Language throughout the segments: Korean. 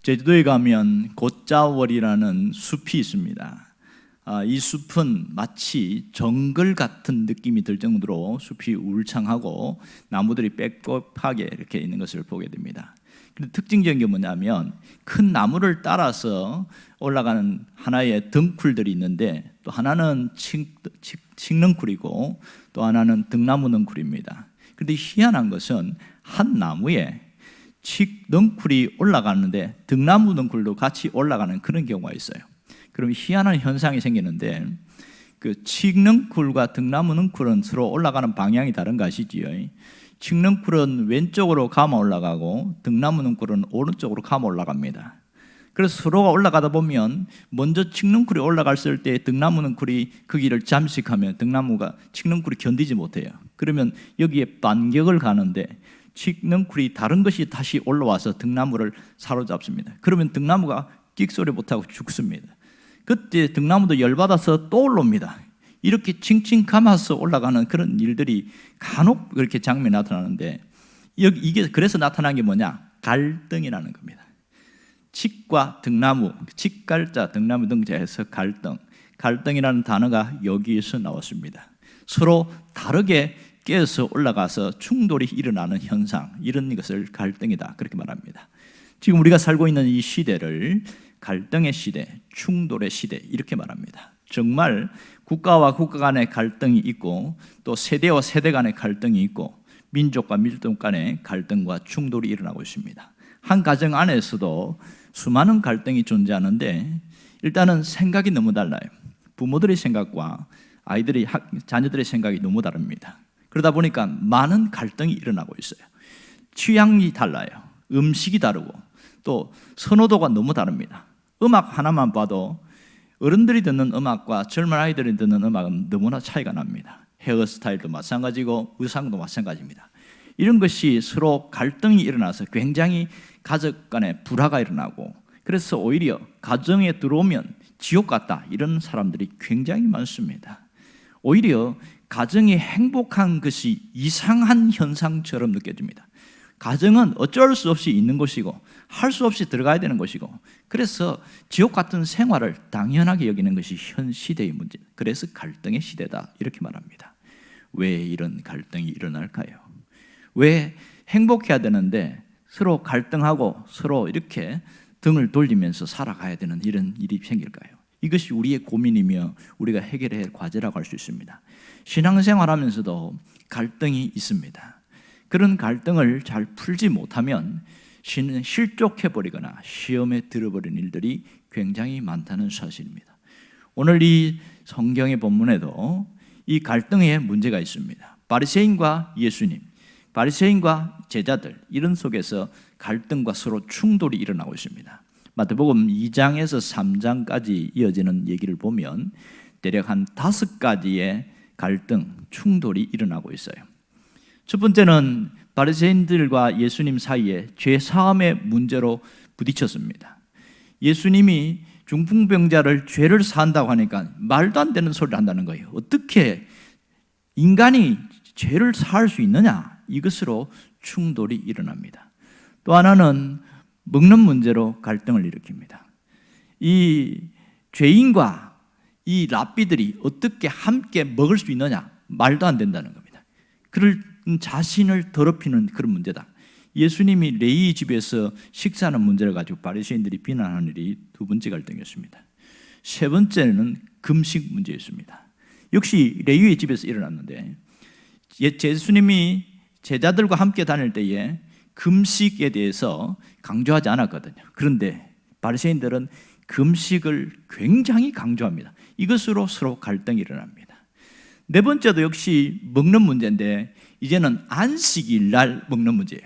제주도에 가면 곶자월이라는 숲이 있습니다. 이 숲은 마치 정글 같은 느낌이 들 정도로 숲이 울창하고 나무들이 빽빽하게 이렇게 있는 것을 보게 됩니다. 근데 특징적인 게 뭐냐면 큰 나무를 따라서 올라가는 하나의 덩쿨들이 있는데 또 하나는 칡넝쿨이고 또 하나는 등나무 넝쿨입니다. 그런데 희한한 것은 한 나무에 칡넝쿨이 올라가는데 등나무 넝쿨도 같이 올라가는 그런 경우가 있어요. 그럼 희한한 현상이 생기는데 그 칡넝쿨과 등나무 넝쿨은 서로 올라가는 방향이 다른 거 아시지요? 칡넝쿨은 왼쪽으로 감아 올라가고 등나무 넝쿨은 오른쪽으로 감아 올라갑니다. 그래서 서로가 올라가다 보면 먼저 칡넝쿨이 올라갔을 때 등나무 넝쿨이 그 길을 잠식하면 등나무가 칡넝쿨이 견디지 못해요. 그러면 여기에 반격을 가는데 칡넝쿨이 다른 것이 다시 올라와서 등나무를 사로잡습니다. 그러면 등나무가 끽소리 못하고 죽습니다. 그때 등나무도 열받아서 또 올라옵니다. 이렇게 칭칭 감아서 올라가는 그런 일들이 간혹 그렇게 장면이 나타나는데 이게 그래서 나타난 게 뭐냐? 갈등이라는 겁니다. 칡과 등나무, 칡갈자, 등나무 등자에서 갈등, 갈등이라는 단어가 여기에서 나왔습니다. 서로 다르게 깨어서 올라가서 충돌이 일어나는 현상, 이런 것을 갈등이다 그렇게 말합니다. 지금 우리가 살고 있는 이 시대를 갈등의 시대, 충돌의 시대 이렇게 말합니다. 정말 국가와 국가 간의 갈등이 있고 또 세대와 세대 간의 갈등이 있고 민족과 민족 간의 갈등과 충돌이 일어나고 있습니다. 한 가정 안에서도 수많은 갈등이 존재하는데 일단은 생각이 너무 달라요. 부모들의 생각과 자녀들의 생각이 너무 다릅니다. 그러다 보니까 많은 갈등이 일어나고 있어요. 취향이 달라요. 음식이 다르고 또 선호도가 너무 다릅니다. 음악 하나만 봐도 어른들이 듣는 음악과 젊은 아이들이 듣는 음악은 너무나 차이가 납니다. 헤어스타일도 마찬가지고 의상도 마찬가지입니다. 이런 것이 서로 갈등이 일어나서 굉장히 가족 간에 불화가 일어나고 그래서 오히려 가정에 들어오면 지옥 같다 이런 사람들이 굉장히 많습니다. 오히려 가정이 행복한 것이 이상한 현상처럼 느껴집니다. 가정은 어쩔 수 없이 있는 곳이고 할 수 없이 들어가야 되는 곳이고 그래서 지옥 같은 생활을 당연하게 여기는 것이 현 시대의 문제. 그래서 갈등의 시대다 이렇게 말합니다. 왜 이런 갈등이 일어날까요? 왜 행복해야 되는데 서로 갈등하고 서로 이렇게 등을 돌리면서 살아가야 되는 이런 일이 생길까요? 이것이 우리의 고민이며 우리가 해결해야 할 과제라고 할 수 있습니다. 신앙생활하면서도 갈등이 있습니다. 그런 갈등을 잘 풀지 못하면 실족해버리거나 시험에 들어버리는 일들이 굉장히 많다는 사실입니다. 오늘 이 성경의 본문에도 이 갈등에 문제가 있습니다. 바리새인과 예수님, 바리새인과 제자들 이런 속에서 갈등과 서로 충돌이 일어나고 있습니다. 마태복음 2장에서 3장까지 이어지는 얘기를 보면 대략 한 5가지의 갈등, 충돌이 일어나고 있어요. 첫 번째는 바리새인들과 예수님 사이에 죄사함의 문제로 부딪혔습니다. 예수님이 중풍병자를 죄를 사한다고 하니까 말도 안 되는 소리를 한다는 거예요. 어떻게 인간이 죄를 사할 수 있느냐? 이것으로 충돌이 일어납니다. 또 하나는 먹는 문제로 갈등을 일으킵니다. 이 죄인과 이 랍비들이 어떻게 함께 먹을 수 있느냐? 말도 안 된다는 겁니다. 그를 자신을 더럽히는 그런 문제다. 예수님이 레위 집에서 식사하는 문제를 가지고 바리새인들이 비난하는 일이 두 번째 갈등이었습니다. 세 번째는 금식 문제였습니다. 역시 레위의 집에서 일어났는데 예수님이 제자들과 함께 다닐 때에 금식에 대해서 강조하지 않았거든요. 그런데 바리새인들은 금식을 굉장히 강조합니다. 이것으로 서로 갈등이 일어납니다. 네 번째도 역시 먹는 문제인데 이제는 안식일 날 먹는 문제예요.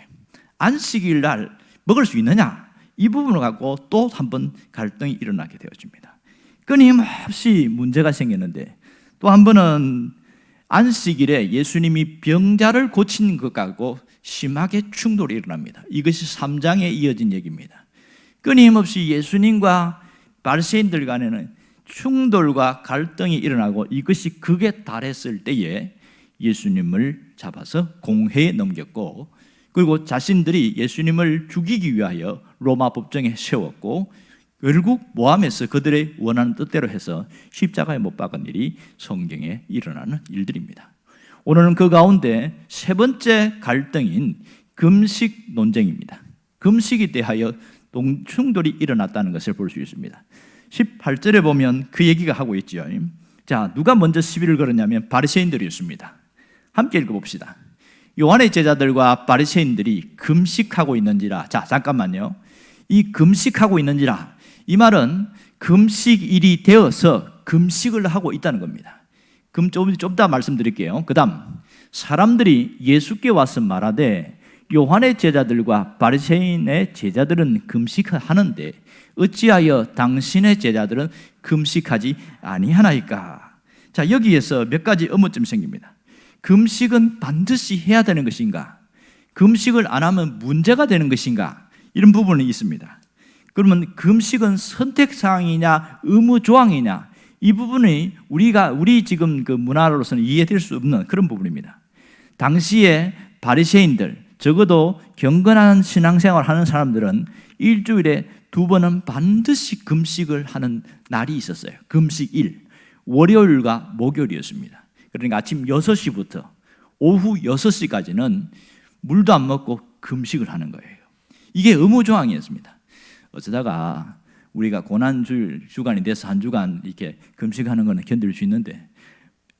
안식일 날 먹을 수 있느냐? 이 부분을 갖고 또 한 번 갈등이 일어나게 되어집니다. 끊임없이 문제가 생기는데 또 한 번은 안식일에 예수님이 병자를 고친 것 갖고 심하게 충돌이 일어납니다. 이것이 3장에 이어진 얘기입니다. 끊임없이 예수님과 바리새인들 간에는 충돌과 갈등이 일어나고 이것이 극에 달했을 때에 예수님을 잡아서 공회에 넘겼고 그리고 자신들이 예수님을 죽이기 위하여 로마 법정에 세웠고 결국 모함해서 그들의 원하는 뜻대로 해서 십자가에 못 박은 일이 성경에 일어나는 일들입니다. 오늘은 그 가운데 세 번째 갈등인 금식 논쟁입니다. 금식에 대하여 충돌이 일어났다는 것을 볼 수 있습니다. 18절에 보면 그 얘기가 하고 있죠. 자, 누가 먼저 시비를 걸었냐면 바리새인들이었습니다. 함께 읽어봅시다. 요한의 제자들과 바리새인들이 금식하고 있는지라. 자, 잠깐만요. 이 금식하고 있는지라, 이 말은 금식일이 되어서 금식을 하고 있다는 겁니다. 좀 더 말씀드릴게요. 그 다음, 사람들이 예수께 와서 말하되 요한의 제자들과 바리새인의 제자들은 금식하는데 어찌하여 당신의 제자들은 금식하지 아니하나이까? 자, 여기에서 몇 가지 의문점이 생깁니다. 금식은 반드시 해야 되는 것인가? 금식을 안 하면 문제가 되는 것인가? 이런 부분이 있습니다. 그러면 금식은 선택사항이냐 의무조항이냐, 이 부분이 우리 지금 그 문화로서는 이해될 수 없는 그런 부분입니다. 당시에 바리새인들, 적어도 경건한 신앙생활을 하는 사람들은 일주일에 2번은 반드시 금식을 하는 날이 있었어요. 금식일, 월요일과 목요일이었습니다. 그러니까 아침 6시부터 오후 6시까지는 물도 안 먹고 금식을 하는 거예요. 이게 의무조항이었습니다. 어쩌다가 우리가 고난주간이 돼서 한 주간 이렇게 금식하는 거는 견딜 수 있는데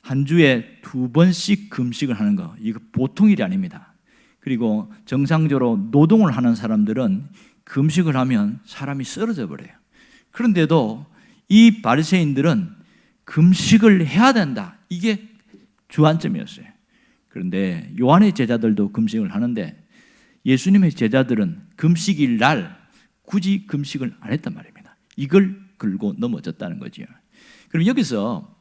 한 주에 2번씩 금식을 하는 거, 이거 보통 일이 아닙니다. 그리고 정상적으로 노동을 하는 사람들은 금식을 하면 사람이 쓰러져 버려요. 그런데도 이 바리새인들은 금식을 해야 된다, 이게 주안점이었어요. 그런데 요한의 제자들도 금식을 하는데 예수님의 제자들은 금식일 날 굳이 금식을 안 했단 말입니다. 이걸 걸고 넘어졌다는 거죠. 그럼 여기서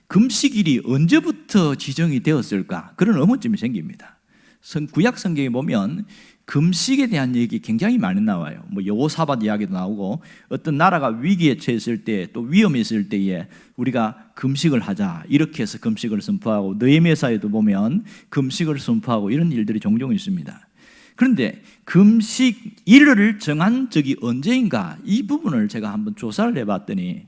금식일이 언제부터 지정이 되었을까? 그런 의문점이 생깁니다. 구약 성경에 보면 금식에 대한 얘기 굉장히 많이 나와요. 뭐 여호사밧 이야기도 나오고, 어떤 나라가 위기에 처했을 때, 또 위험이 있을 때에 우리가 금식을 하자, 이렇게 해서 금식을 선포하고, 느헤미야서에도 보면 금식을 선포하고, 이런 일들이 종종 있습니다. 그런데 금식일을 정한 적이 언제인가, 이 부분을 제가 한번 조사를 해봤더니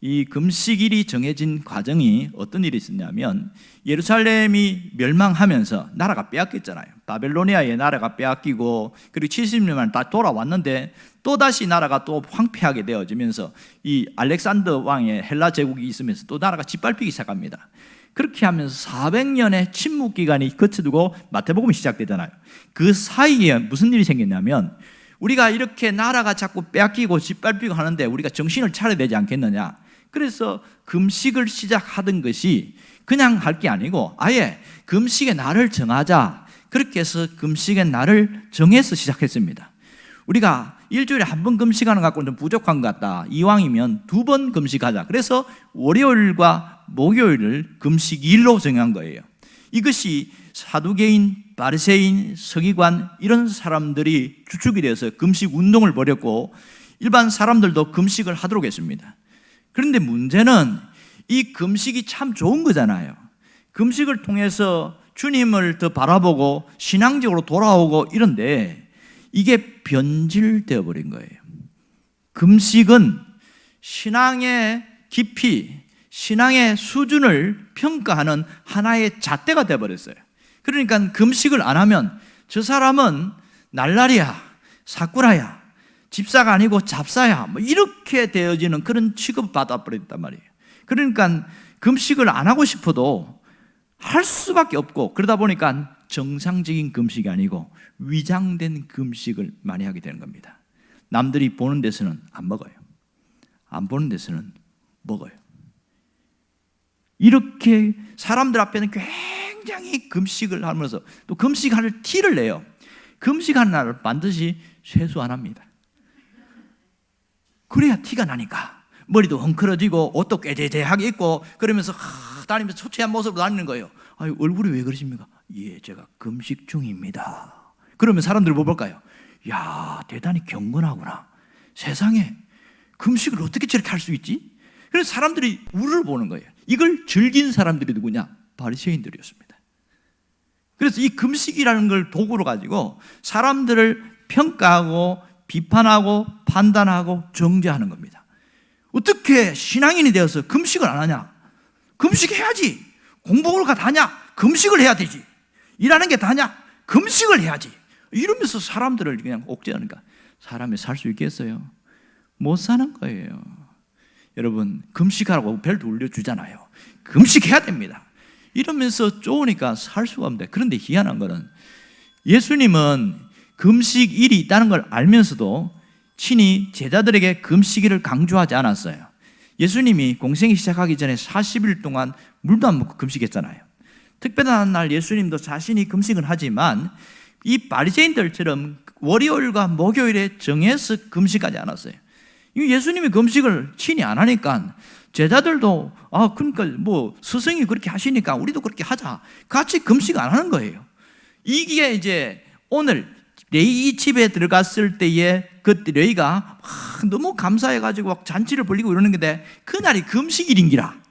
이 금식일이 정해진 과정이 어떤 일이 있었냐면, 예루살렘이 멸망하면서 나라가 빼앗겼잖아요. 바벨로니아의 나라가 빼앗기고, 그리고 70년만 다 돌아왔는데 또다시 나라가 또 황폐하게 되어지면서 이 알렉산더 왕의 헬라 제국이 있으면서 또 나라가 짓밟히기 시작합니다. 그렇게 하면서 400년의 침묵 기간이 거쳐두고 마태복음이 시작되잖아요. 그 사이에 무슨 일이 생겼냐면, 우리가 이렇게 나라가 자꾸 빼앗기고 짓밟히고 하는데 우리가 정신을 차려야 되지 않겠느냐. 그래서 금식을 시작하던 것이 그냥 할 게 아니고 아예 금식의 날을 정하자, 그렇게 해서 금식의 날을 정해서 시작했습니다. 우리가 일주일에 한 번 금식하는 것 갖고는 좀 부족한 것 같다, 이왕이면 2번 금식하자. 그래서 월요일과 목요일을 금식일로 정한 거예요. 이것이 사두개인, 바리새인, 서기관, 이런 사람들이 주축이 되어서 금식 운동을 벌였고, 일반 사람들도 금식을 하도록 했습니다. 그런데 문제는 이 금식이 참 좋은 거잖아요. 금식을 통해서 주님을 더 바라보고 신앙적으로 돌아오고 이런데 이게 변질되어 버린 거예요. 금식은 신앙의 깊이, 신앙의 수준을 평가하는 하나의 잣대가 되어버렸어요. 그러니까 금식을 안 하면 저 사람은 날라리야, 사꾸라야, 집사가 아니고 잡사야, 뭐 이렇게 되어지는 그런 취급을 받아버렸단 말이에요. 그러니까 금식을 안 하고 싶어도 할 수밖에 없고, 그러다 보니까 정상적인 금식이 아니고 위장된 금식을 많이 하게 되는 겁니다. 남들이 보는 데서는 안 먹어요. 안 보는 데서는 먹어요. 이렇게 사람들 앞에는 굉장히 금식을 하면서 또 금식하는 티를 내요. 금식하는 날을 반드시 세수 안 합니다. 그래야 티가 나니까 머리도 헝클어지고 옷도 꾀재재하게 입고 그러면서 다니면서 초췌한 모습으로 다니는 거예요. 아유, 얼굴이 왜 그러십니까? 예, 제가 금식 중입니다. 그러면 사람들이 뭐 볼까요? 야, 대단히 경건하구나. 세상에 금식을 어떻게 저렇게 할 수 있지? 그래서 사람들이 우를 보는 거예요. 이걸 즐긴 사람들이 누구냐? 바리새인들이었습니다. 그래서 이 금식이라는 걸 도구로 가지고 사람들을 평가하고 비판하고 판단하고 정죄하는 겁니다. 어떻게 신앙인이 되어서 금식을 안 하냐? 금식해야지. 공복을 다냐? 금식을 해야 되지. 일하는 게 다냐? 금식을 해야지. 이러면서 사람들을 그냥 옥죄하니까 사람이 살 수 있겠어요? 못 사는 거예요. 여러분, 금식하라고 벨도 울려주잖아요. 금식해야 됩니다. 이러면서 쪼으니까 살 수가 없는데, 그런데 희한한 거는 예수님은 금식일이 있다는 걸 알면서도 친히 제자들에게 금식일을 강조하지 않았어요. 예수님이 공생이 시작하기 전에 40일 동안 물도 안 먹고 금식했잖아요. 특별한 날 예수님도 자신이 금식을 하지만 이 바리새인들처럼 월요일과 목요일에 정해서 금식하지 않았어요. 예수님이 금식을 친히 안 하니까 제자들도 그러니까 뭐 스승이 그렇게 하시니까 우리도 그렇게 하자, 같이 금식 안 하는 거예요. 이게 이제 오늘 레위 집에 들어갔을 때에 그 레위가 너무 감사해가지고 잔치를 벌리고 이러는 건데 그날이 금식일인기라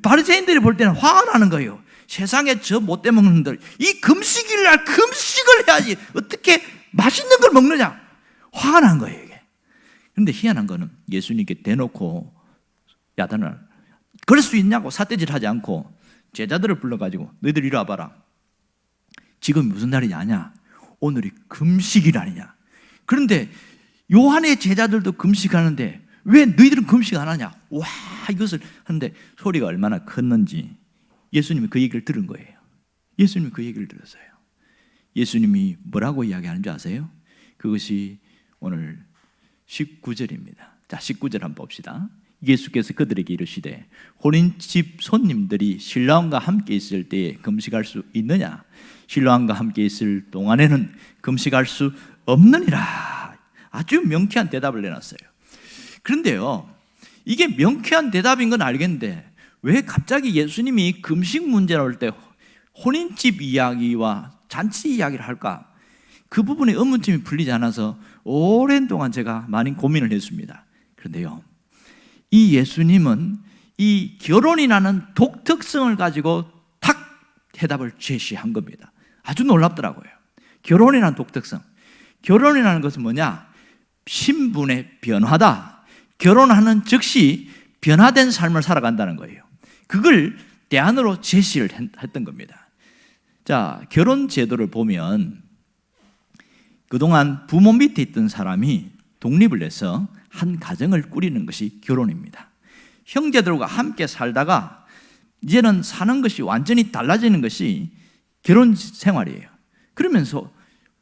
바리새인들이 볼 때는 화가 나는 거예요. 세상에 저 못돼 먹는 놈들, 이 금식일 날 금식을 해야지 어떻게 맛있는 걸 먹느냐, 화가 난 거예요 이게. 그런데 희한한 거는 예수님께 대놓고 야단을, 그럴 수 있냐고 삿대질하지 않고 제자들을 불러가지고 너희들 이리 와봐라, 지금 무슨 날이냐 아냐, 오늘이 금식일 아니냐. 그런데 요한의 제자들도 금식하는데 왜 너희들은 금식 안 하냐, 와 이것을 하는데 소리가 얼마나 컸는지 예수님이 그 얘기를 들은 거예요. 예수님이 그 얘기를 들었어요. 예수님이 뭐라고 이야기하는지 아세요? 그것이 오늘 19절입니다. 자, 19절 한번 봅시다. 예수께서 그들에게 이르시되 혼인집 손님들이 신랑과 함께 있을 때에 금식할 수 있느냐? 신랑과 함께 있을 동안에는 금식할 수 없느니라. 아주 명쾌한 대답을 내놨어요. 그런데요, 이게 명쾌한 대답인 건 알겠는데 왜 갑자기 예수님이 금식 문제 나올 때 혼인집 이야기와 잔치 이야기를 할까? 그 부분에 의문점이 풀리지 않아서 오랜 동안 제가 많이 고민을 했습니다. 그런데요, 이 예수님은 이 결혼이라는 독특성을 가지고 탁 해답을 제시한 겁니다. 아주 놀랍더라고요. 결혼이라는 독특성. 결혼이라는 것은 뭐냐? 신분의 변화다. 결혼하는 즉시 변화된 삶을 살아간다는 거예요. 그걸 대안으로 제시를 했던 겁니다. 자, 결혼 제도를 보면 그동안 부모 밑에 있던 사람이 독립을 해서 한 가정을 꾸리는 것이 결혼입니다. 형제들과 함께 살다가 이제는 사는 것이 완전히 달라지는 것이 결혼 생활이에요. 그러면서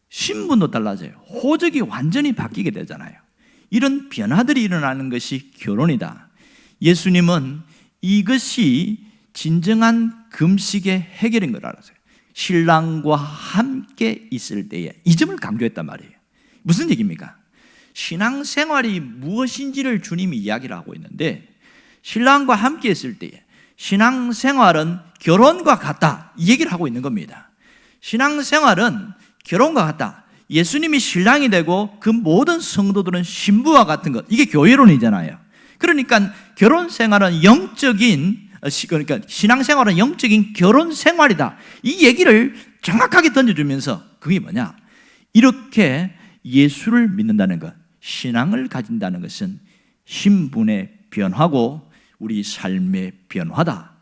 신분도 달라져요. 호적이 완전히 바뀌게 되잖아요. 이런 변화들이 일어나는 것이 결혼이다. 예수님은 이것이 진정한 금식의 해결인 걸 알았어요. 신랑과 함께 있을 때에 이 점을 강조했단 말이에요. 무슨 얘기입니까? 신앙생활이 무엇인지를 주님이 이야기를 하고 있는데 신랑과 함께 있을 때에 신앙생활은 결혼과 같다, 이 얘기를 하고 있는 겁니다. 신앙생활은 결혼과 같다. 예수님이 신랑이 되고 그 모든 성도들은 신부와 같은 것, 이게 교회론이잖아요. 그러니까 결혼생활은 그러니까 신앙생활은 영적인 결혼생활이다, 이 얘기를 정확하게 던져주면서 그게 뭐냐? 이렇게 예수를 믿는다는 것, 신앙을 가진다는 것은 신분의 변화고 우리 삶의 변화다.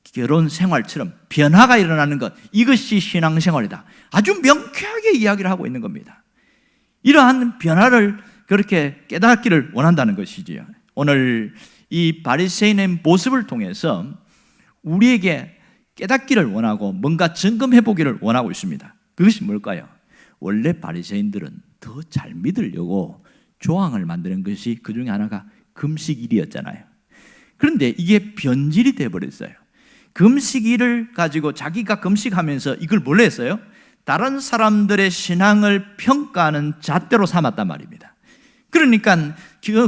결혼 생활처럼 변화가 일어나는 것, 이것이 신앙생활이다. 아주 명쾌하게 이야기를 하고 있는 겁니다. 이러한 변화를 그렇게 깨닫기를 원한다는 것이지요. 오늘 이 바리새인의 모습을 통해서 우리에게 깨닫기를 원하고 뭔가 점검해 보기를 원하고 있습니다. 그것이 뭘까요? 원래 바리새인들은 더 잘 믿으려고 조항을 만드는 것이 그 중에 하나가 금식일이었잖아요. 그런데 이게 변질이 되어버렸어요. 금식일을 가지고 자기가 금식하면서 이걸 뭘로 했어요? 다른 사람들의 신앙을 평가하는 잣대로 삼았단 말입니다. 그러니까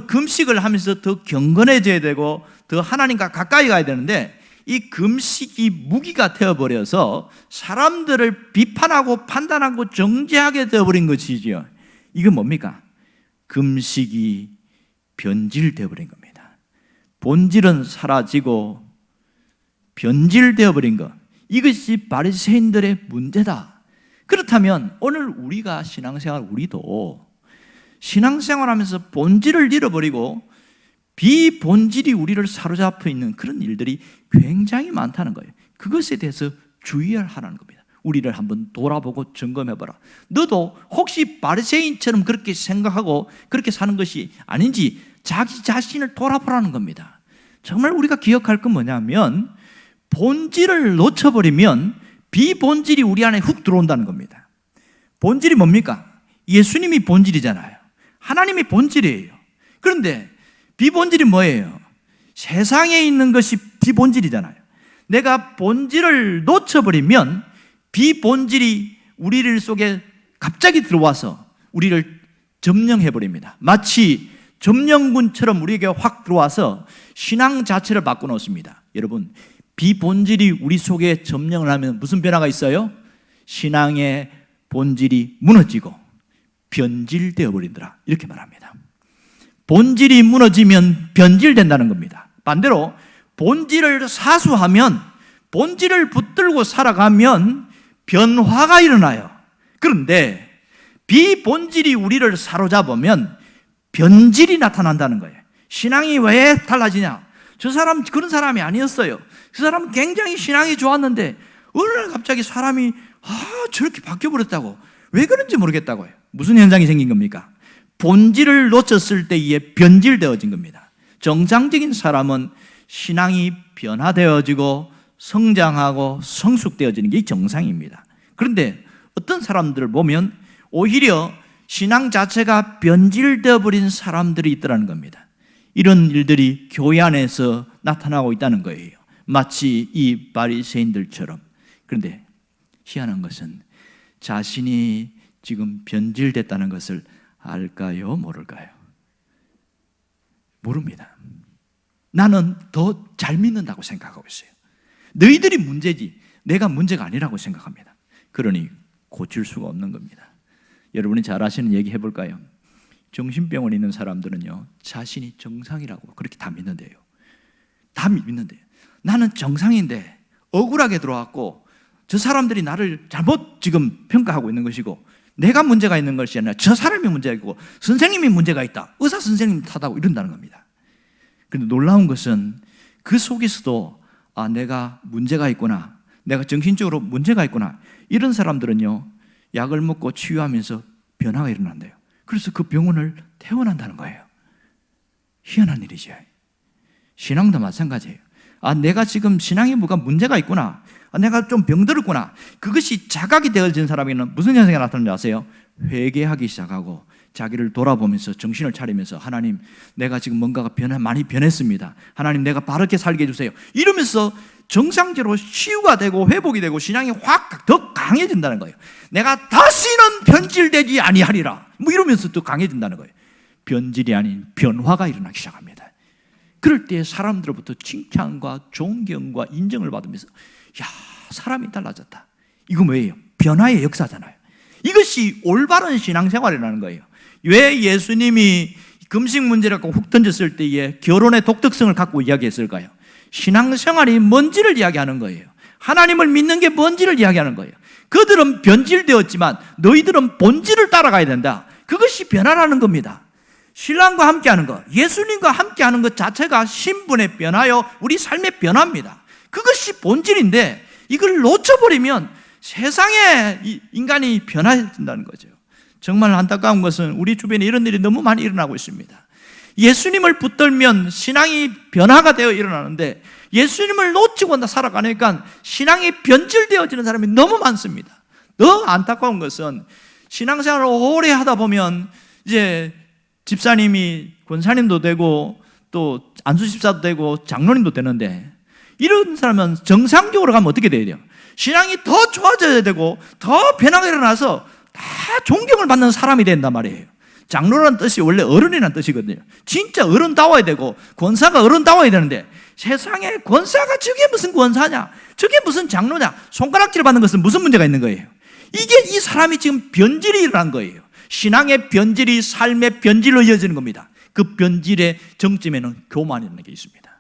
금식을 하면서 더 경건해져야 되고 더 하나님과 가까이 가야 되는데 이 금식이 무기가 되어버려서 사람들을 비판하고 판단하고 정죄하게 되어버린 것이지요. 이건 뭡니까? 금식이 변질되어버린 겁니다. 본질은 사라지고 변질되어버린 것, 이것이 바리새인들의 문제다. 그렇다면 오늘 우리가 우리도 신앙생활하면서 본질을 잃어버리고 비본질이 우리를 사로잡혀 있는 그런 일들이 굉장히 많다는 거예요. 그것에 대해서 주의를 하라는 겁니다. 우리를 한번 돌아보고 점검해봐라. 너도 혹시 바리새인처럼 그렇게 생각하고 그렇게 사는 것이 아닌지 자기 자신을 돌아보라는 겁니다. 정말 우리가 기억할 건 뭐냐면 본질을 놓쳐버리면 비본질이 우리 안에 훅 들어온다는 겁니다. 본질이 뭡니까? 예수님이 본질이잖아요. 하나님이 본질이에요. 그런데 비본질이 뭐예요? 세상에 있는 것이 비본질이잖아요. 내가 본질을 놓쳐버리면 비본질이 우리 속에 갑자기 들어와서 우리를 점령해버립니다. 마치 점령군처럼 우리에게 확 들어와서 신앙 자체를 바꿔놓습니다. 여러분, 비본질이 우리 속에 점령을 하면 무슨 변화가 있어요? 신앙의 본질이 무너지고 변질되어 버린다, 이렇게 말합니다. 본질이 무너지면 변질된다는 겁니다. 반대로 본질을 사수하면, 본질을 붙들고 살아가면 변화가 일어나요. 그런데 비본질이 우리를 사로잡으면 변질이 나타난다는 거예요. 신앙이 왜 달라지냐? 저 사람 그런 사람이 아니었어요. 그 사람은 굉장히 신앙이 좋았는데 어느 날 갑자기 사람이 저렇게 바뀌어버렸다고. 왜 그런지 모르겠다고요. 무슨 현상이 생긴 겁니까? 본질을 놓쳤을 때에 변질되어진 겁니다. 정상적인 사람은 신앙이 변화되어지고 성장하고 성숙되어지는 게 정상입니다. 그런데 어떤 사람들을 보면 오히려 신앙 자체가 변질되어 버린 사람들이 있더라는 겁니다. 이런 일들이 교회 안에서 나타나고 있다는 거예요. 마치 이 바리새인들처럼. 그런데 희한한 것은 자신이 지금 변질됐다는 것을 알까요? 모를까요? 모릅니다. 나는 더 잘 믿는다고 생각하고 있어요. 너희들이 문제지 내가 문제가 아니라고 생각합니다. 그러니 고칠 수가 없는 겁니다. 여러분이 잘 아시는 얘기 해볼까요? 정신병원에 있는 사람들은요, 자신이 정상이라고 그렇게 다 믿는데요. 다 믿는데요. 나는 정상인데 억울하게 들어왔고 저 사람들이 나를 잘못 지금 평가하고 있는 것이고 내가 문제가 있는 것이 아니라 저 사람이 문제가 있고 선생님이 문제가 있다, 의사 선생님이 탓하고 이런다는 겁니다. 그런데 놀라운 것은 그 속에서도 내가 문제가 있구나, 내가 정신적으로 문제가 있구나, 이런 사람들은요 약을 먹고 치유하면서 변화가 일어난대요. 그래서 그 병원을 퇴원한다는 거예요. 희한한 일이죠. 신앙도 마찬가지예요. 내가 지금 신앙에 뭐가 문제가 있구나, 내가 좀 병들었구나, 그것이 자각이 되어진 사람에게는 무슨 현상이 나타나는지 아세요? 회개하기 시작하고 자기를 돌아보면서 정신을 차리면서 하나님, 내가 지금 뭔가가 많이 변했습니다. 하나님, 내가 바르게 살게 해주세요. 이러면서 정상적으로 치유가 되고 회복이 되고 신앙이 확 더 강해진다는 거예요. 내가 다시는 변질되지 아니하리라, 이러면서 또 강해진다는 거예요. 변질이 아닌 변화가 일어나기 시작합니다. 그럴 때 사람들로부터 칭찬과 존경과 인정을 받으면서 사람이 달라졌다. 이거 뭐예요? 변화의 역사잖아요. 이것이 올바른 신앙생활이라는 거예요. 왜 예수님이 금식 문제를 갖고 훅 던졌을 때에 결혼의 독특성을 갖고 이야기했을까요? 신앙생활이 뭔지를 이야기하는 거예요. 하나님을 믿는 게 뭔지를 이야기하는 거예요. 그들은 변질되었지만 너희들은 본질을 따라가야 된다. 그것이 변화라는 겁니다. 신랑과 함께하는 것, 예수님과 함께하는 것 자체가 신분의 변화요, 우리 삶의 변화입니다. 그것이 본질인데 이걸 놓쳐버리면 세상에 인간이 변화된다는 거죠. 정말 안타까운 것은 우리 주변에 이런 일이 너무 많이 일어나고 있습니다. 예수님을 붙들면 신앙이 변화가 되어 일어나는데 예수님을 놓치고 살아가니까 신앙이 변질되어지는 사람이 너무 많습니다. 더 안타까운 것은 신앙생활을 오래 하다 보면 이제 집사님이 권사님도 되고 또 안수집사도 되고 장로님도 되는데 이런 사람은 정상적으로 가면 어떻게 돼야 돼요? 신앙이 더 좋아져야 되고 더 변화가 일어나서 다 존경을 받는 사람이 된단 말이에요. 장로라는 뜻이 원래 어른이라는 뜻이거든요. 진짜 어른다워야 되고 권사가 어른다워야 되는데 세상에 권사가 저게 무슨 권사냐, 저게 무슨 장로냐, 손가락질 받는 것은 무슨 문제가 있는 거예요? 이게 이 사람이 지금 변질이 일어난 거예요. 신앙의 변질이 삶의 변질로 이어지는 겁니다. 그 변질의 정점에는 교만이라는 게 있습니다.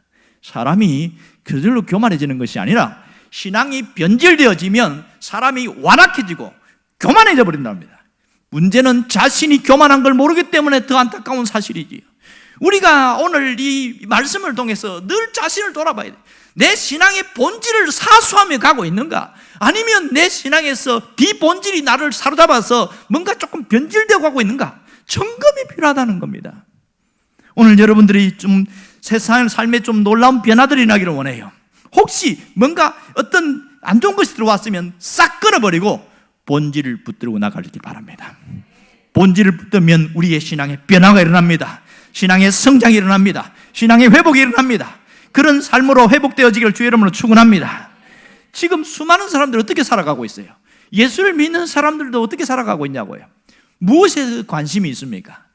사람이 그들로 교만해지는 것이 아니라 신앙이 변질되어지면 사람이 완악해지고 교만해져 버린답니다. 문제는 자신이 교만한 걸 모르기 때문에 더 안타까운 사실이지요. 우리가 오늘 이 말씀을 통해서 늘 자신을 돌아봐야 돼. 내 신앙의 본질을 사수하며 가고 있는가? 아니면 내 신앙에서 비본질이 나를 사로잡아서 뭔가 조금 변질되어 가고 있는가? 점검이 필요하다는 겁니다. 오늘 여러분들이 좀 세상 삶에 좀 놀라운 변화들이 나기를 원해요. 혹시 뭔가 어떤 안 좋은 것이 들어왔으면 싹 끊어버리고 본질을 붙들고 나가길 바랍니다. 본질을 붙들면 우리의 신앙의 변화가 일어납니다. 신앙의 성장이 일어납니다. 신앙의 회복이 일어납니다. 그런 삶으로 회복되어지기를 주의 이름으로 축원합니다. 지금 수많은 사람들이 어떻게 살아가고 있어요? 예수를 믿는 사람들도 어떻게 살아가고 있냐고요? 무엇에 관심이 있습니까?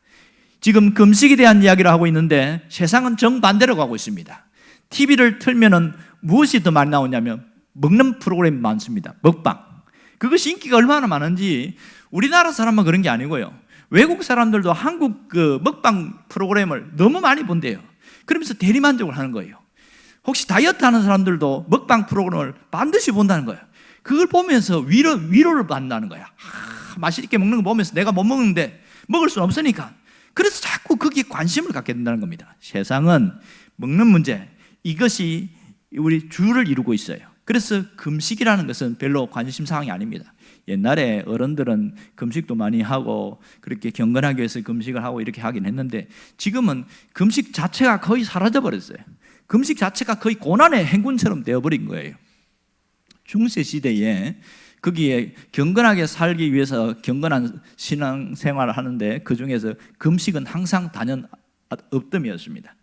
지금 금식에 대한 이야기를 하고 있는데 세상은 정반대로 가고 있습니다. TV를 틀면은 무엇이 더 많이 나오냐면 먹는 프로그램이 많습니다. 먹방. 그것이 인기가 얼마나 많은지 우리나라 사람만 그런 게 아니고요. 외국 사람들도 한국 그 먹방 프로그램을 너무 많이 본대요. 그러면서 대리만족을 하는 거예요. 혹시 다이어트 하는 사람들도 먹방 프로그램을 반드시 본다는 거예요. 그걸 보면서 위로를 받는다는 거야. 맛있게 먹는 거 보면서 내가 못 먹는데 먹을 수는 없으니까. 그래서 자꾸 거기에 관심을 갖게 된다는 겁니다. 세상은 먹는 문제, 이것이 우리 주를 이루고 있어요. 그래서 금식이라는 것은 별로 관심 사항이 아닙니다. 옛날에 어른들은 금식도 많이 하고 그렇게 경건하기 위해서 금식을 하고 이렇게 하긴 했는데 지금은 금식 자체가 거의 사라져 버렸어요. 금식 자체가 거의 고난의 행군처럼 되어버린 거예요. 중세시대에 거기에 경건하게 살기 위해서 경건한 신앙생활을 하는데 그 중에서 금식은 항상 단연 업됨이었습니다.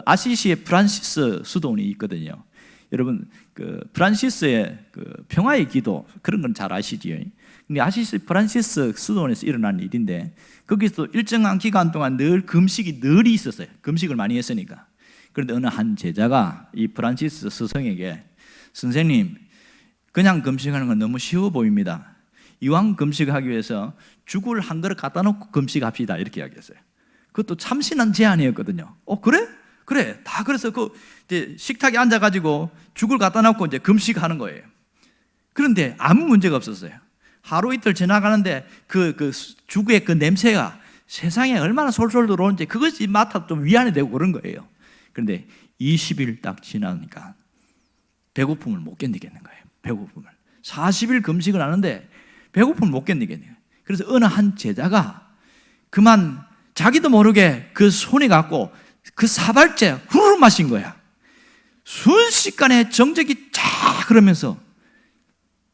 아시시의 프란시스 수도원이 있거든요. 여러분 그 프란시스의 그 평화의 기도 그런 건 잘 아시지요. 근데 아시시 프란시스 수도원에서 일어난 일인데 거기서 일정한 기간 동안 늘 금식이 늘 있었어요. 금식을 많이 했으니까. 그런데 어느 한 제자가 이 프란시스 스승에게 선생님 그냥 금식하는 건 너무 쉬워 보입니다. 이왕 금식하기 위해서 죽을 한 그릇 갖다 놓고 금식합시다 이렇게 이야기했어요. 그것도 참신한 제안이었거든요. 그래? 그래. 다 그래서 그 이제 식탁에 앉아가지고 죽을 갖다 놓고 이제 금식하는 거예요. 그런데 아무 문제가 없었어요. 하루 이틀 지나가는데 그 죽의 그 냄새가 세상에 얼마나 솔솔 들어오는지 그것이 맡아 좀 위안이 되고 그런 거예요. 그런데 20일 딱 지나니까 배고픔을 못 견디겠는 거예요. 배고픔을 40일 금식을 하는데 배고픔을 못 견디겠는 거예요. 그래서 어느 한 제자가 그만 자기도 모르게 그 손이 갖고 그 사발째 후루룩 마신 거야. 순식간에 정적이 쫙 흐르면서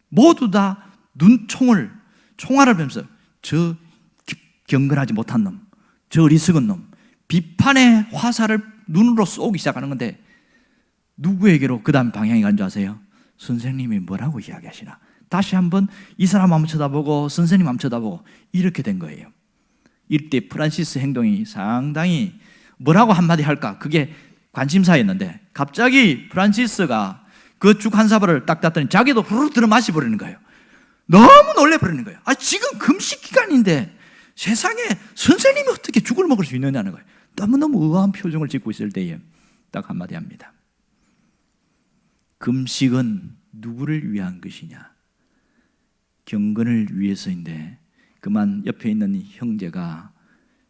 모두 다 눈총알을 보면서 저 경건하지 못한 놈, 저 어리석은 놈, 비판의 화살을 눈으로 쏘기 시작하는 건데 누구에게로 그 다음 방향이 간 줄 아세요? 선생님이 뭐라고 이야기하시나? 다시 한번 이 사람 한번 쳐다보고 선생님 한번 쳐다보고 이렇게 된 거예요. 이때 프란시스 행동이 상당히 뭐라고 한마디 할까? 그게 관심사였는데 갑자기 프란시스가 그 죽 한 사발을 딱 땄더니 자기도 후루룩 들어 마셔버리는 거예요. 너무 놀래버리는 거예요. 지금 금식 기간인데 세상에 선생님이 어떻게 죽을 먹을 수 있느냐는 거예요. 너무너무 의아한 표정을 짓고 있을 때에 딱 한마디 합니다. 금식은 누구를 위한 것이냐? 경건을 위해서인데 그만 옆에 있는 형제가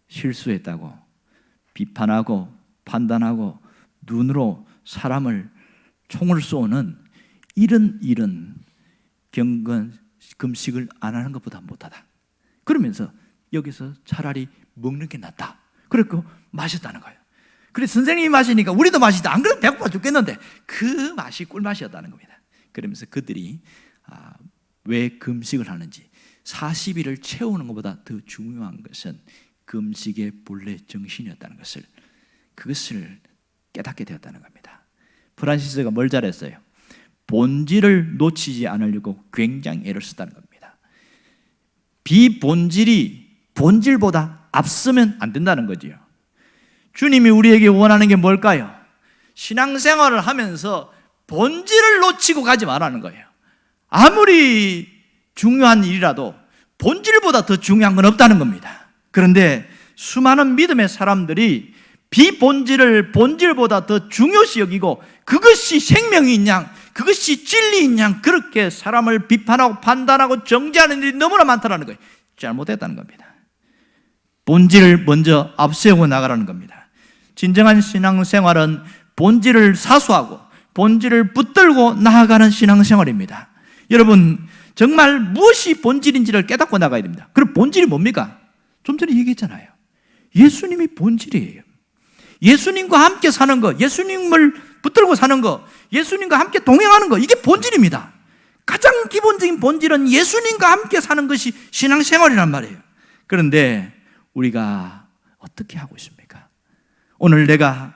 실수했다고 비판하고 판단하고 눈으로 사람을 총을 쏘는 이런 일은 경건 금식을 안 하는 것보다 못하다. 그러면서 여기서 차라리 먹는 게 낫다. 그래서 마셨다는 거예요. 그래서 선생님이 마시니까 우리도 마시다. 안 그래도 배고파 죽겠는데 그 맛이 꿀맛이었다는 겁니다. 그러면서 그들이 왜 금식을 하는지 40일을 채우는 것보다 더 중요한 것은 금식의 본래 정신이었다는 것을 그것을 깨닫게 되었다는 겁니다. 프란시스가 뭘 잘했어요? 본질을 놓치지 않으려고 굉장히 애를 썼다는 겁니다. 비본질이 본질보다 앞서면 안 된다는 거지요. 주님이 우리에게 원하는 게 뭘까요? 신앙생활을 하면서 본질을 놓치고 가지 말라는 거예요. 아무리 중요한 일이라도 본질보다 더 중요한 건 없다는 겁니다. 그런데 수많은 믿음의 사람들이 비본질을 본질보다 더 중요시 여기고 그것이 생명인 양 그것이 진리인 양 그렇게 사람을 비판하고 판단하고 정죄하는 일이 너무나 많다는 거예요. 잘못했다는 겁니다. 본질을 먼저 앞세우고 나가라는 겁니다. 진정한 신앙생활은 본질을 사수하고 본질을 붙들고 나아가는 신앙생활입니다. 여러분, 정말 무엇이 본질인지를 깨닫고 나가야 됩니다. 그럼 본질이 뭡니까? 좀 전에 얘기했잖아요. 예수님이 본질이에요. 예수님과 함께 사는 것, 예수님을 붙들고 사는 것, 예수님과 함께 동행하는 것, 이게 본질입니다. 가장 기본적인 본질은 예수님과 함께 사는 것이 신앙생활이란 말이에요. 그런데 우리가 어떻게 하고 있습니까? 오늘 내가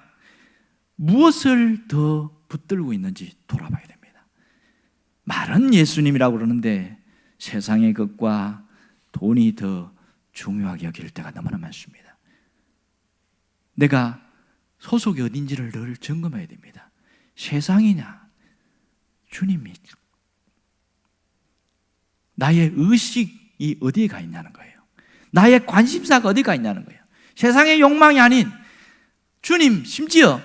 무엇을 더 붙들고 있는지 돌아봐야 됩니다. 말은 예수님이라고 그러는데 세상의 것과 돈이 더 중요하게 여길 때가 너무나 많습니다. 내가 소속이 어딘지를 늘 점검해야 됩니다. 세상이냐 주님이, 나의 의식이 어디에 가 있냐는 거예요. 나의 관심사가 어디 가 있냐는 거예요. 세상의 욕망이 아닌 주님, 심지어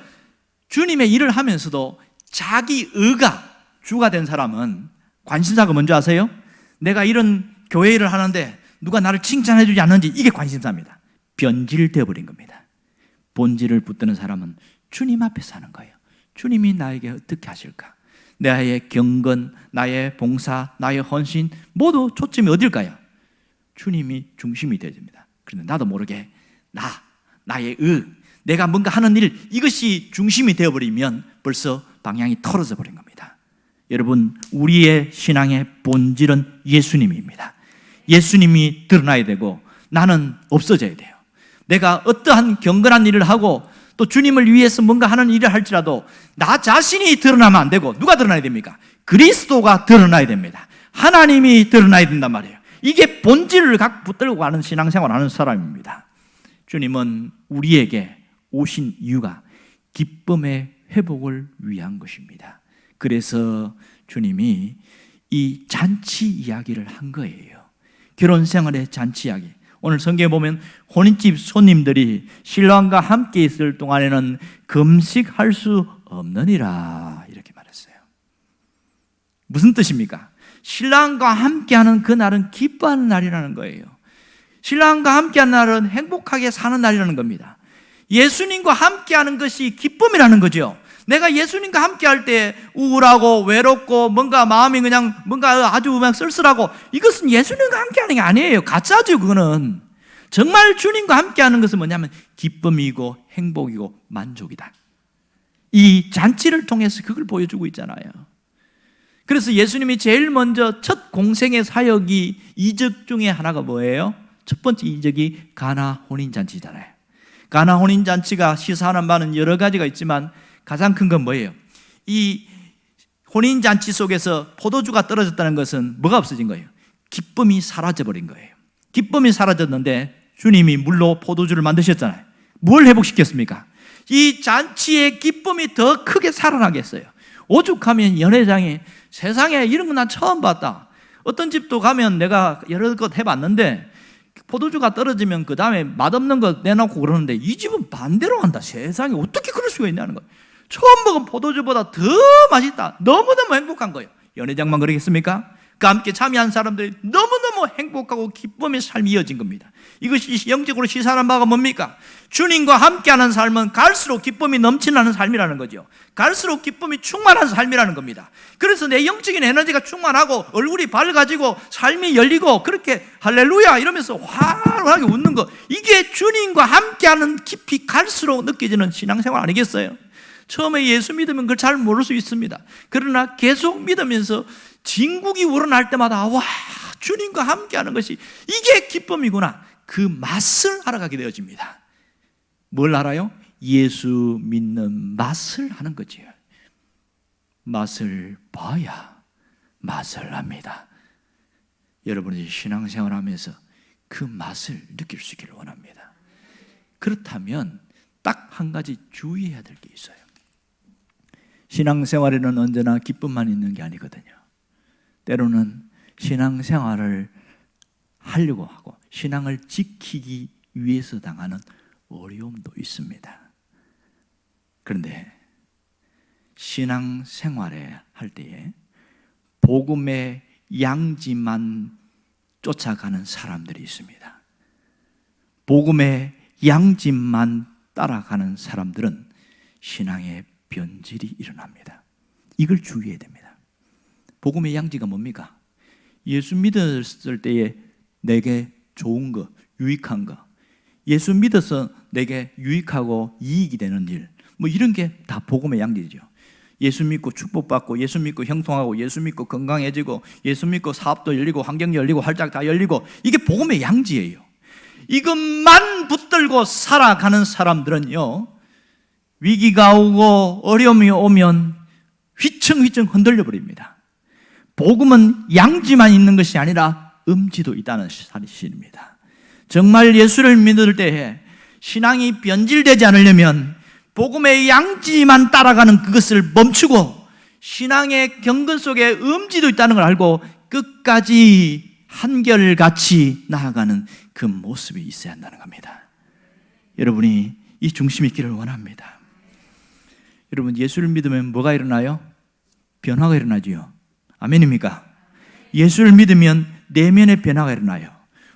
주님의 일을 하면서도 자기 의가 주가 된 사람은 관심사가 뭔지 아세요? 내가 이런 교회 일을 하는데 누가 나를 칭찬해 주지 않는지, 이게 관심사입니다. 변질되어 버린 겁니다. 본질을 붙드는 사람은 주님 앞에 사는 거예요. 주님이 나에게 어떻게 하실까? 나의 경건, 나의 봉사, 나의 헌신 모두 초점이 어딜까요? 주님이 중심이 되어집니다. 그런데 나도 모르게 나의 내가 뭔가 하는 일, 이것이 중심이 되어버리면 벌써 방향이 틀어져 버린 겁니다. 여러분, 우리의 신앙의 본질은 예수님입니다. 예수님이 드러나야 되고 나는 없어져야 돼요. 내가 어떠한 경건한 일을 하고 또 주님을 위해서 뭔가 하는 일을 할지라도 나 자신이 드러나면 안 되고, 누가 드러나야 됩니까? 그리스도가 드러나야 됩니다. 하나님이 드러나야 된단 말이에요. 이게 본질을 갖고 붙들고 가는 신앙생활을 하는 사람입니다. 주님은 우리에게 오신 이유가 기쁨의 회복을 위한 것입니다. 그래서 주님이 이 잔치 이야기를 한 거예요. 결혼 생활의 잔치 이야기. 오늘 성경에 보면 혼인집 손님들이 신랑과 함께 있을 동안에는 금식할 수 없느니라 이렇게 말했어요. 무슨 뜻입니까? 신랑과 함께하는 그 날은 기뻐하는 날이라는 거예요. 신랑과 함께하는 날은 행복하게 사는 날이라는 겁니다. 예수님과 함께하는 것이 기쁨이라는 거죠. 내가 예수님과 함께할 때 우울하고 외롭고 뭔가 마음이 그냥 뭔가 아주 그냥 쓸쓸하고, 이것은 예수님과 함께하는 게 아니에요. 가짜죠. 그거는 정말 주님과 함께하는 것은 뭐냐면 기쁨이고 행복이고 만족이다. 이 잔치를 통해서 그걸 보여주고 있잖아요. 그래서 예수님이 제일 먼저 첫 공생의 사역이 이적 중에 하나가 뭐예요? 첫 번째 이적이 가나 혼인잔치잖아요. 가나 혼인잔치가 시사하는 바는 여러 가지가 있지만 가장 큰 건 뭐예요? 이 혼인잔치 속에서 포도주가 떨어졌다는 것은 뭐가 없어진 거예요? 기쁨이 사라져버린 거예요. 기쁨이 사라졌는데 주님이 물로 포도주를 만드셨잖아요. 뭘 회복시켰습니까? 이 잔치의 기쁨이 더 크게 살아나게 했어요. 오죽하면 연회장에 세상에 이런 거 난 처음 봤다. 어떤 집도 가면 내가 여러 것 해봤는데 포도주가 떨어지면 그 다음에 맛없는 거 내놓고 그러는데 이 집은 반대로 한다. 세상에 어떻게 그럴 수가 있냐는 거예요. 처음 먹은 포도주보다 더 맛있다. 너무너무 행복한 거예요. 연회장만 그러겠습니까? 그 함께 참여한 사람들이 너무너무 행복하고 기쁨의 삶이 이어진 겁니다. 이것이 영적으로 시사하는 바가 뭡니까? 주님과 함께하는 삶은 갈수록 기쁨이 넘치는 삶이라는 거죠. 갈수록 기쁨이 충만한 삶이라는 겁니다. 그래서 내 영적인 에너지가 충만하고 얼굴이 밝아지고 삶이 열리고 그렇게 할렐루야 이러면서 환하게 웃는 거, 이게 주님과 함께하는 깊이 갈수록 느껴지는 신앙생활 아니겠어요? 처음에 예수 믿으면 그걸 잘 모를 수 있습니다. 그러나 계속 믿으면서 진국이 우러날 때마다 와, 주님과 함께하는 것이 이게 기쁨이구나, 그 맛을 알아가게 되어집니다. 뭘 알아요? 예수 믿는 맛을 하는 거죠. 맛을 봐야 맛을 압니다. 여러분이 신앙생활 하면서 그 맛을 느낄 수 있기를 원합니다. 그렇다면 딱 한 가지 주의해야 될 게 있어요. 신앙생활에는 언제나 기쁨만 있는 게 아니거든요. 때로는 신앙생활을 하려고 하고 신앙을 지키기 위해서 당하는 어려움도 있습니다. 그런데 신앙 생활에 할 때에 복음의 양지만 쫓아가는 사람들이 있습니다. 복음의 양지만 따라가는 사람들은 신앙의 변질이 일어납니다. 이걸 주의해야 됩니다. 복음의 양지가 뭡니까? 예수 믿었을 때에 내게 좋은 거, 유익한 거, 예수 믿어서 내게 유익하고 이익이 되는 일, 뭐 이런 게 다 복음의 양지죠. 예수 믿고 축복받고, 예수 믿고 형통하고, 예수 믿고 건강해지고, 예수 믿고 사업도 열리고, 환경이 열리고, 활짝 다 열리고, 이게 복음의 양지예요. 이것만 붙들고 살아가는 사람들은요, 위기가 오고 어려움이 오면 휘청휘청 흔들려 버립니다. 복음은 양지만 있는 것이 아니라 음지도 있다는 사실입니다. 정말 예수를 믿을 때에 신앙이 변질되지 않으려면 복음의 양지만 따라가는 그것을 멈추고 신앙의 경건 속에 음지도 있다는 걸 알고 끝까지 한결같이 나아가는 그 모습이 있어야 한다는 겁니다. 여러분이 이 중심이 있기를 원합니다. 여러분, 예수를 믿으면 뭐가 일어나요? 변화가 일어나지요. 아멘입니까? 예수를 믿으면 내면의 변화가 일어나요.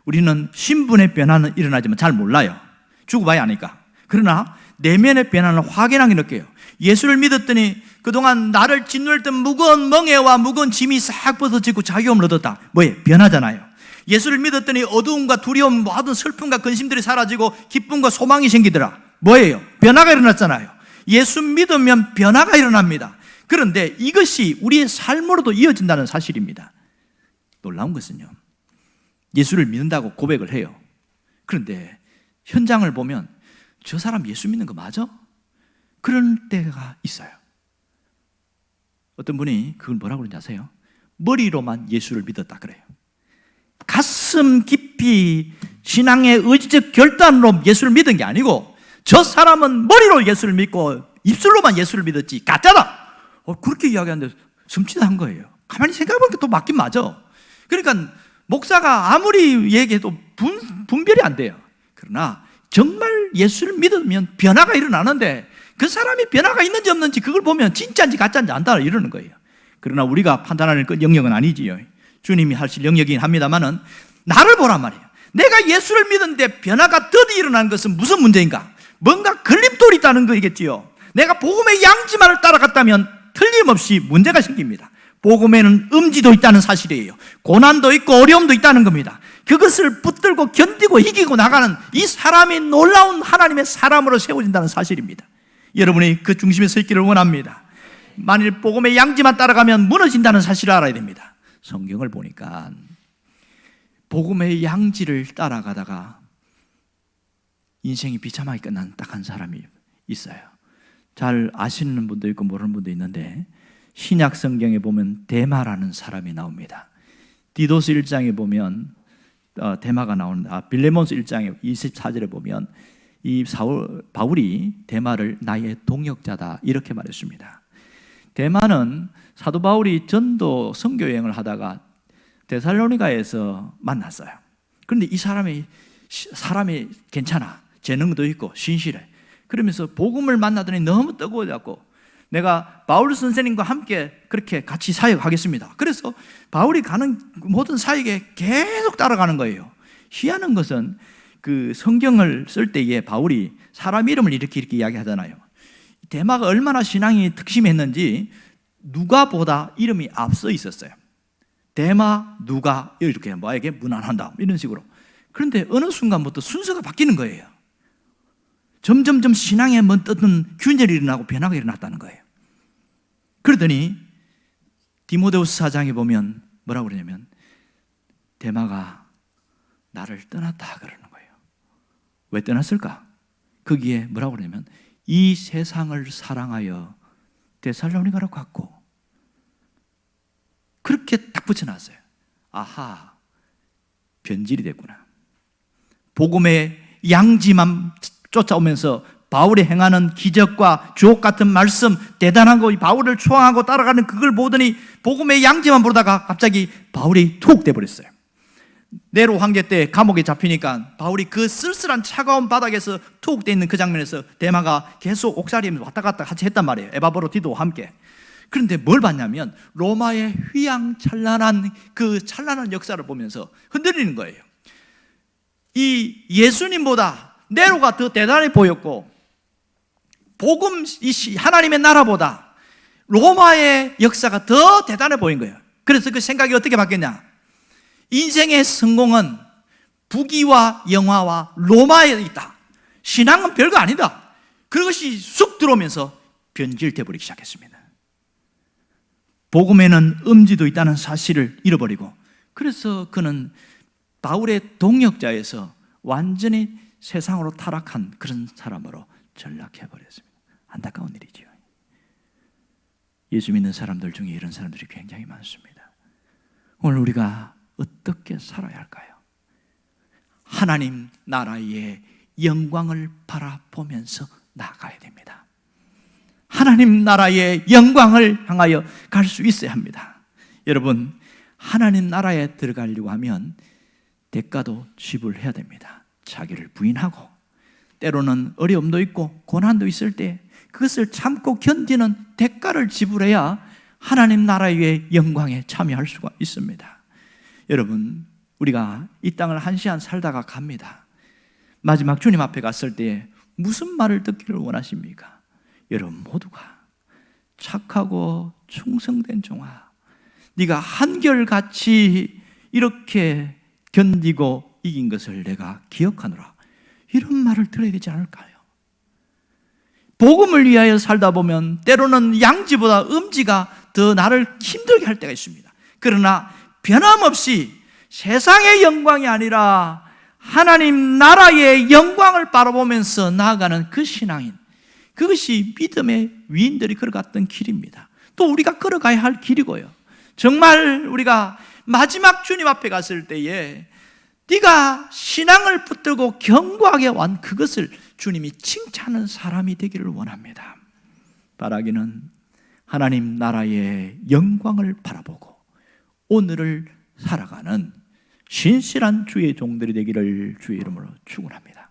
우리는 신분의 변화는 일어나지만 잘 몰라요. 죽어봐야 아니까. 그러나 내면의 변화는 확연하게 느껴요. 예수를 믿었더니 그동안 나를 짓누르던 무거운 멍에와 무거운 짐이 싹 벗어지고 자유함을 얻었다. 뭐예요? 변화잖아요. 예수를 믿었더니 어두움과 두려움, 모든 슬픔과 근심들이 사라지고 기쁨과 소망이 생기더라. 뭐예요? 변화가 일어났잖아요. 예수 믿으면 변화가 일어납니다. 그런데 이것이 우리의 삶으로도 이어진다는 사실입니다. 놀라운 것은요, 예수를 믿는다고 고백을 해요. 그런데 현장을 보면 저 사람 예수 믿는 거 맞아? 그런 때가 있어요. 어떤 분이 그걸 뭐라고 그러는지 아세요? 머리로만 예수를 믿었다 그래요. 가슴 깊이 신앙의 의지적 결단으로 예수를 믿은 게 아니고 저 사람은 머리로 예수를 믿고 입술로만 예수를 믿었지 가짜다. 그렇게 이야기하는데 섬찟한 거예요. 가만히 생각해보니까 또 맞긴 맞아. 그러니까 목사가 아무리 얘기해도 분별이 안 돼요. 그러나 정말 예수를 믿으면 변화가 일어나는데 그 사람이 변화가 있는지 없는지 그걸 보면 진짜인지 가짜인지 안다 이러는 거예요. 그러나 우리가 판단하는 그 영역은 아니지요. 주님이 하실 영역이긴 합니다만은 나를 보란 말이에요. 내가 예수를 믿는데 변화가 더디 일어나는 것은 무슨 문제인가? 뭔가 걸림돌이 있다는 거겠지요. 내가 복음의 양지만을 따라갔다면 틀림없이 문제가 생깁니다. 복음에는 음지도 있다는 사실이에요. 고난도 있고 어려움도 있다는 겁니다. 그것을 붙들고 견디고 이기고 나가는 이 사람이 놀라운 하나님의 사람으로 세워진다는 사실입니다. 여러분이 그 중심에 서 있기를 원합니다. 만일 복음의 양지만 따라가면 무너진다는 사실을 알아야 됩니다. 성경을 보니까 복음의 양지를 따라가다가 인생이 비참하게 끝난 딱 한 사람이 있어요. 잘 아시는 분도 있고 모르는 분도 있는데 신약 성경에 보면 데마라는 사람이 나옵니다. 디도스 1장에 보면 데마가 나오는데 빌레몬스 1장에 24절에 보면 이 바울이 데마를 나의 동역자다 이렇게 말했습니다. 데마는 사도 바울이 전도 선교 여행을 하다가 데살로니가에서 만났어요. 그런데 이 사람이 괜찮아, 재능도 있고 신실해. 그러면서 복음을 만나더니 너무 뜨거워졌고 내가 바울 선생님과 함께 그렇게 같이 사역하겠습니다. 그래서 바울이 가는 모든 사역에 계속 따라가는 거예요. 희한한 것은 그 성경을 쓸 때에 바울이 사람 이름을 이렇게 이야기하잖아요. 데마가 얼마나 신앙이 특심했는지 누가보다 이름이 앞서 있었어요. 데마, 누가 이렇게 뭐에게 무난한다 이런 식으로. 그런데 어느 순간부터 순서가 바뀌는 거예요. 점점점 신앙에 떴던 균열이 일어나고 변화가 일어났다는 거예요. 그러더니 디모데후서 4장에 보면 뭐라고 그러냐면 데마가 나를 떠났다 그러는 거예요. 왜 떠났을까? 거기에 뭐라고 그러냐면 이 세상을 사랑하여 데살로니가로 갔고 그렇게 딱 붙여놨어요. 아하, 변질이 됐구나. 복음의 양지만 쫓아오면서 바울이 행하는 기적과 주옥 같은 말씀 대단한 거 바울을 추앙하고 따라가는 그걸 보더니 복음의 양지만 보다가 갑자기 바울이 툭 돼버렸어요. 네로 황제 때 감옥에 잡히니까 바울이 그 쓸쓸한 차가운 바닥에서 투옥되어 있는 그 장면에서 대마가 계속 옥살이면서 왔다 갔다 같이 했단 말이에요. 에바브로디도와 함께. 그런데 뭘 봤냐면 로마의 휘황찬란한 그 찬란한 역사를 보면서 흔들리는 거예요. 이 예수님보다 네로가 더 대단해 보였고, 복음, 하나님의 나라보다 로마의 역사가 더 대단해 보인 거예요. 그래서 그 생각이 어떻게 바뀌었냐? 인생의 성공은 부귀와 영화와 로마에 있다. 신앙은 별거 아니다. 그것이 쑥 들어오면서 변질돼 버리기 시작했습니다. 복음에는 음지도 있다는 사실을 잃어버리고, 그래서 그는 바울의 동역자에서 완전히 세상으로 타락한 그런 사람으로 전락해 버렸습니다. 안타까운 일이죠. 예수 믿는 사람들 중에 이런 사람들이 굉장히 많습니다. 오늘 우리가 어떻게 살아야 할까요? 하나님 나라의 영광을 바라보면서 나아가야 됩니다. 하나님 나라의 영광을 향하여 갈 수 있어야 합니다. 여러분, 하나님 나라에 들어가려고 하면 대가도 지불해야 됩니다. 자기를 부인하고, 때로는 어려움도 있고 고난도 있을 때 그것을 참고 견디는 대가를 지불해야 하나님 나라의 영광에 참여할 수가 있습니다. 여러분, 우리가 이 땅을 한 시간 살다가 갑니다. 마지막 주님 앞에 갔을 때 무슨 말을 듣기를 원하십니까? 여러분 모두가 착하고 충성된 종아, 네가 한결같이 이렇게 견디고 이긴 것을 내가 기억하노라, 이런 말을 들어야 되지 않을까요? 복음을 위하여 살다 보면 때로는 양지보다 음지가 더 나를 힘들게 할 때가 있습니다. 그러나 변함없이 세상의 영광이 아니라 하나님 나라의 영광을 바라보면서 나아가는 그 신앙인, 그것이 믿음의 위인들이 걸어갔던 길입니다. 또 우리가 걸어가야 할 길이고요. 정말 우리가 마지막 주님 앞에 갔을 때에 네가 신앙을 붙들고 견고하게 완 그것을 주님이 칭찬하는 사람이 되기를 원합니다. 바라기는 하나님 나라의 영광을 바라보고 오늘을 살아가는 신실한 주의 종들이 되기를 주의 이름으로 축원합니다.